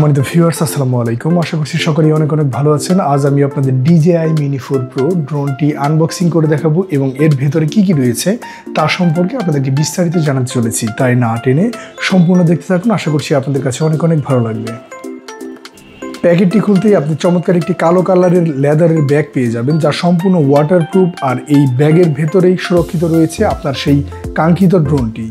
সম্মানিত ভিউয়ার্স, আসসালামু আলাইকুম। আশা করছি সকলেই অনেক ভালো আছেন। আজ আমি আপনাদের DJI Mini 4 Pro ড্রোনটি আনবক্সিং করে দেখাবো এবং এর ভেতরে কি রয়েছে তা সম্পর্কে আপনাদেরকে বিস্তারিত জানাতে চলেছি। তাই না টেনে সম্পূর্ণ দেখতে থাকুন। আশা করছি আপনাদের কাছে অনেক ভালো লাগবে। প্যাকেটটি খুলতেই আপনি চমৎকার একটি কালো কালারের লেদারের ব্যাগ পেয়ে যাবেন, যা সম্পূর্ণ ওয়াটারপ্রুফ। আর এই ব্যাগের ভেতরেই সুরক্ষিত রয়েছে আপনার সেই কাঙ্ক্ষিত ড্রোনটি।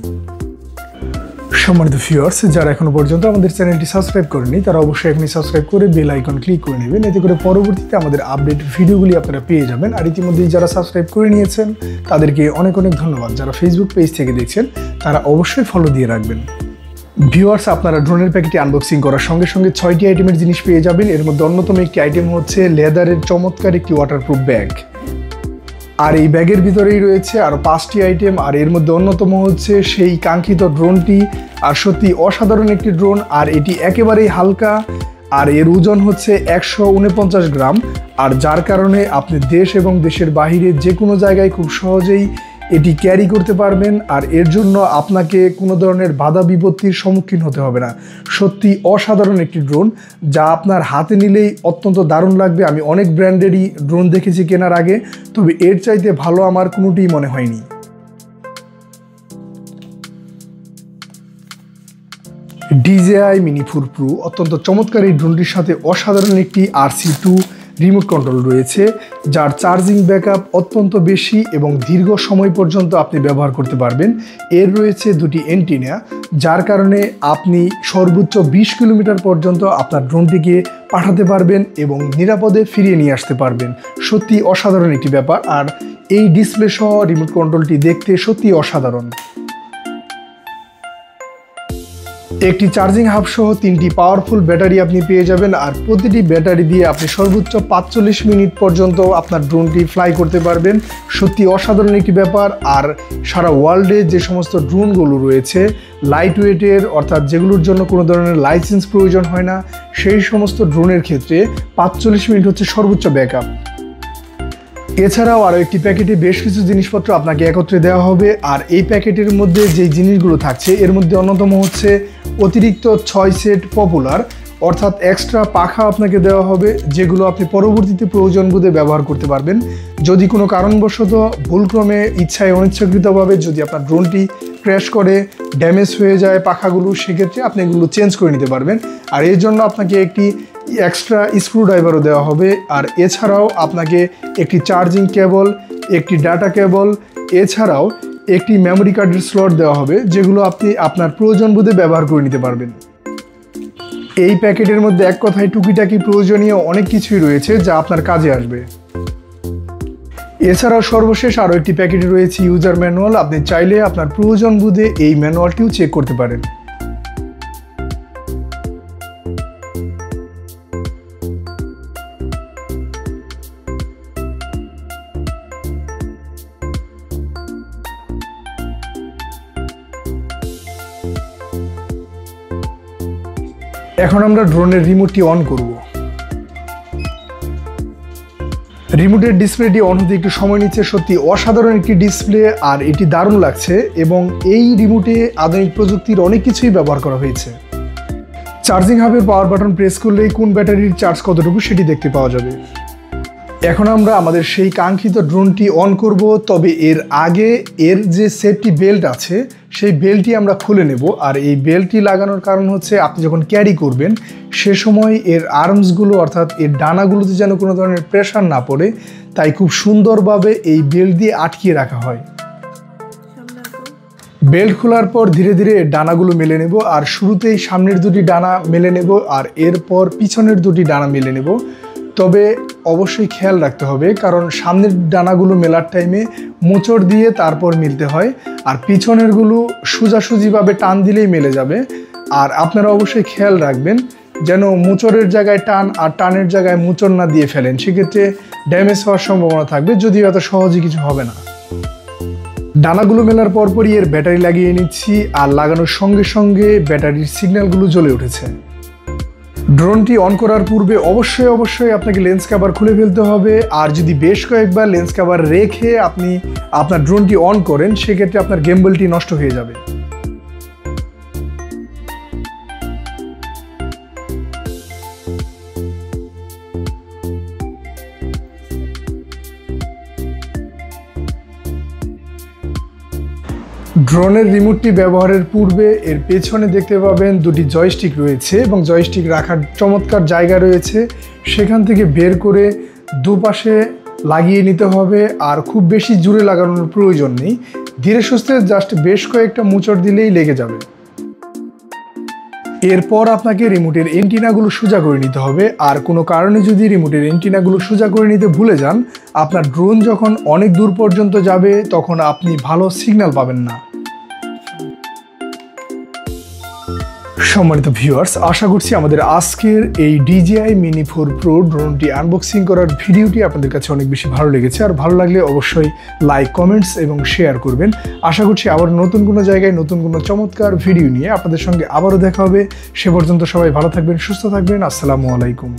সম্মানিত ভিউয়ার্স, যারা এখনো পর্যন্ত আমাদের চ্যানেলটি সাবস্ক্রাইব করেনি তারা অবশ্যই এখনই সাবস্ক্রাইব করে বেল আইকন ক্লিক করে নেবেন। এতে করে পরবর্তীতে আমাদের আপডেট ভিডিওগুলি আপনারা পেয়ে যাবেন। আর ইতিমধ্যেই যারা সাবস্ক্রাইব করে নিয়েছেন তাদেরকে অনেক ধন্যবাদ। যারা ফেসবুক পেজ থেকে দেখছেন তারা অবশ্যই ফলো দিয়ে রাখবেন। ভিউয়ার্স, আপনারা ড্রোনের প্যাকেটটি আনবক্সিং করার সঙ্গে সঙ্গে 6টি আইটেমের জিনিস পেয়ে যাবেন। এর মধ্যে অন্যতম একটি আইটেম হচ্ছে লেদারের চমৎকার একটি ওয়াটারপ্রুফ ব্যাগ। আর এই ব্যাগের ভিতরেই রয়েছে আরও 5টি আইটেম। আর এর মধ্যে অন্যতম হচ্ছে সেই কাঙ্ক্ষিত ড্রোনটি। আর সত্যি অসাধারণ একটি ড্রোন, আর এটি একেবারেই হালকা। আর এর ওজন হচ্ছে 149 গ্রাম। আর যার কারণে আপনি দেশ এবং দেশের বাহিরে যে কোনো জায়গায় খুব সহজেই এটি ক্যারি করতে পারবেন। আর এর জন্য আপনাকে কোনো ধরনের বাধা বিপত্তির সম্মুখীন হতে হবে না। সত্যি অসাধারণ একটি ড্রোন, যা আপনার হাতে নিলেই অত্যন্ত দারুণ লাগবে। আমি অনেক ব্র্যান্ডেরই ড্রোন দেখেছি কেনার আগে, তবে এর চাইতে ভালো আমার কোনোটিই মনে হয়নি। DJI Mini 4 Pro অত্যন্ত চমৎকার এই ড্রোনটির সাথে অসাধারণ একটি RC2 রিমোট কন্ট্রোল রয়েছে, যার চার্জিং ব্যাকআপ অত্যন্ত বেশি এবং দীর্ঘ সময় পর্যন্ত আপনি ব্যবহার করতে পারবেন। এর রয়েছে 2টি অ্যান্টেনা, যার কারণে আপনি সর্বোচ্চ 20 কিলোমিটার পর্যন্ত আপনার ড্রোনটিকে পাঠাতে পারবেন এবং নিরাপদে ফিরিয়ে নিয়ে আসতে পারবেন। সত্যি অসাধারণ একটি ব্যাপার। আর এই ডিসপ্লে সহ রিমোট কন্ট্রোলটি দেখতে সত্যি অসাধারণ। একটি চার্জিং হাব সহ 3টি পাওয়ারফুল ব্যাটারি আপনি পেয়ে যাবেন। আর প্রতিটি ব্যাটারি দিয়ে আপনি সর্বোচ্চ 45 মিনিট পর্যন্ত আপনার ড্রোনটি ফ্লাই করতে পারবেন। সত্যি অসাধারণ একটি ব্যাপার। আর সারা ওয়ার্ল্ডে যে সমস্ত ড্রোনগুলো রয়েছে লাইট ওয়েটের, অর্থাৎ যেগুলোর জন্য কোনো ধরনের লাইসেন্স প্রয়োজন হয় না, সেই সমস্ত ড্রোনের ক্ষেত্রে 45 মিনিট হচ্ছে সর্বোচ্চ ব্যাকআপ। এছাড়াও আরও একটি প্যাকেটে বেশ কিছু জিনিসপত্র আপনাকে একত্রে দেওয়া হবে। আর এই প্যাকেটের মধ্যে যে জিনিসগুলো থাকছে এর মধ্যে অন্যতম হচ্ছে অতিরিক্ত 6 সেট পপুলার, অর্থাৎ এক্সট্রা পাখা আপনাকে দেওয়া হবে, যেগুলো আপনি পরবর্তীতে প্রয়োজন বোধে ব্যবহার করতে পারবেন। যদি কোনো কারণবশত ভুলক্রমে ইচ্ছায় অনিচ্ছাকৃতভাবে যদি আপনার ড্রোনটি ক্র্যাশ করে ড্যামেজ হয়ে যায় পাখাগুলো, সেক্ষেত্রে আপনি এগুলো চেঞ্জ করে নিতে পারবেন। আর এর জন্য আপনাকে একটি এক্সট্রা স্ক্রুড্রাইভারও দেওয়া হবে। আর এছাড়াও আপনাকে একটি চার্জিং কেবল, একটি ডাটা কেবল, এছাড়াও একটি মেমোরি কার্ডের স্লট দেওয়া হবে, যেগুলো আপনি আপনার প্রয়োজন বোধে ব্যবহার করে নিতে পারবেন। এই প্যাকেটের মধ্যে এক কথায় টুকিটাকি প্রয়োজনীয় অনেক কিছুই রয়েছে যা আপনার কাজে আসবে। এছাড়াও সর্বশেষ আরও একটি প্যাকেটে রয়েছে ইউজার ম্যানুয়াল। আপনি চাইলে আপনার প্রয়োজন বোধে এই ম্যানুয়ালটিও চেক করতে পারেন। এখন আমরা ড্রোনের রিমোটটি অন করব। রিমোটের ডিসপ্লেটি অন হতে একটু সময় নিচ্ছে। সত্যি অসাধারণ একটি ডিসপ্লে, আর এটি দারুণ লাগছে। এবং এই রিমোটে আধুনিক প্রযুক্তির অনেক কিছুই ব্যবহার করা হয়েছে। চার্জিং হাবের পাওয়ার বাটন প্রেস করলেই কোন ব্যাটারির চার্জ কতটুকু সেটি দেখতে পাওয়া যাবে। এখন আমরা আমাদের সেই কাঙ্ক্ষিত ড্রোনটি অন করব, তবে এর আগে এর যে সেফটি বেল্ট আছে সেই বেল্টটি আমরা খুলে নেব। আর এই বেল্টটি লাগানোর কারণ হচ্ছে আপনি যখন ক্যারি করবেন সে সময় এর আর্মসগুলো, অর্থাৎ এর ডানাগুলোতে যেন কোনো ধরনের প্রেশার না পড়ে, তাই খুব সুন্দরভাবে এই বেল্ট দিয়ে আটকিয়ে রাখা হয়। বেল্ট খোলার পর ধীরে ধীরে এর ডানাগুলো মেলে নেব। আর শুরুতেই সামনের 2টি ডানা মেলে নেব, আর এরপর পিছনের 2টি ডানা মেলে নেব। তবে অবশ্যই খেয়াল রাখতে হবে, কারণ সামনের ডানাগুলো মেলার টাইমে মোচড় দিয়ে তারপর মিলতে হয়, আর পিছনেরগুলো সোজাসুজিভাবে টান দিলেই মেলে যাবে। আর আপনারা অবশ্যই খেয়াল রাখবেন যেন মোচড়ের জায়গায় টান আর টানের জায়গায় মোচড় না দিয়ে ফেলেন, সেক্ষেত্রে ড্যামেজ হওয়ার সম্ভাবনা থাকবে, যদিও এত সহজে কিছু হবে না। ডানাগুলো মেলার পরপরই এর ব্যাটারি লাগিয়ে নিচ্ছি। আর লাগানোর সঙ্গে সঙ্গে ব্যাটারির সিগন্যালগুলো জ্বলে উঠেছে। ড্রোনটি অন করার পূর্বে অবশ্যই আপনাকে লেন্স কভার খুলে ফেলতে হবে। আর যদি বেশ কয়েকবার লেন্স কভার রেখে আপনি আপনার ড্রোনটি অন করেন, সেক্ষেত্রে আপনার গিম্বলটি নষ্ট হয়ে যাবে। ড্রোনের রিমোটটি ব্যবহারের পূর্বে এর পেছনে দেখতে পাবেন দুটি জয়স্টিক রয়েছে এবং জয়স্টিক রাখার চমৎকার জায়গা রয়েছে, সেখান থেকে বের করে দুপাশে লাগিয়ে নিতে হবে। আর খুব বেশি জোরে লাগানোর প্রয়োজন নেই, ধীরে সুস্থে জাস্ট বেশ কয়েকটা মোচড় দিলেই লেগে যাবে। এরপর আপনাকে রিমোটের এন্টিনাগুলো সোজা করে নিতে হবে। আর কোনো কারণে যদি রিমোটের এন্টিনাগুলো সোজা করে নিতে ভুলে যান, আপনার ড্রোন যখন অনেক দূর পর্যন্ত যাবে তখন আপনি ভালো সিগন্যাল পাবেন না। সম্মানিত ভিউয়ার্স, আশা করছি আমাদের আজকের এই DJI Mini 4 Pro ড্রোনটি আনবক্সিং করার ভিডিওটি আপনাদের কাছে অনেক বেশি ভালো লেগেছে। আর ভালো লাগলে অবশ্যই লাইক, কমেন্টস এবং শেয়ার করবেন। আশা করছি আবার নতুন কোনো জায়গায় নতুন কোনো চমৎকার ভিডিও নিয়ে আপনাদের সঙ্গে আবারও দেখা হবে। সে পর্যন্ত সবাই ভালো থাকবেন, সুস্থ থাকবেন। আসসালামু আলাইকুম।